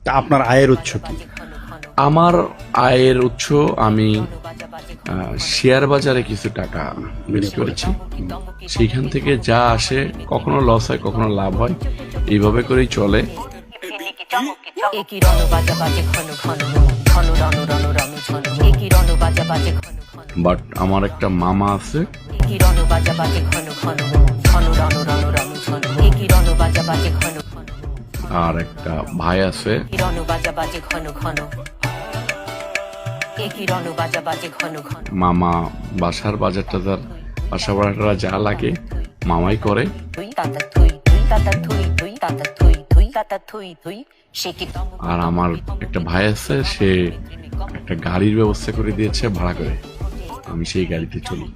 তা আপনার আয়ের উৎস কি? আমার আয়ের উৎস আমি শেয়ার বাজারে কিছু টাকা ইনভেস্ট করেছি। সেইখান থেকে যা আসে, কখনো লস হয় কখনো লাভ হয়, এইভাবে করেই চলে। বাট আমার একটা মামা আছে, আর একটা ভাই আছে। মামা বাসার বাজার টাজার, বাসা ভাড়াটা যা লাগে মামাই করে। আর আমার একটা ভাই আছে, সে একটা গাড়ির ব্যবস্থা করে দিয়েছে ভাড়া করে, আমি সেই গাড়িতে চলি।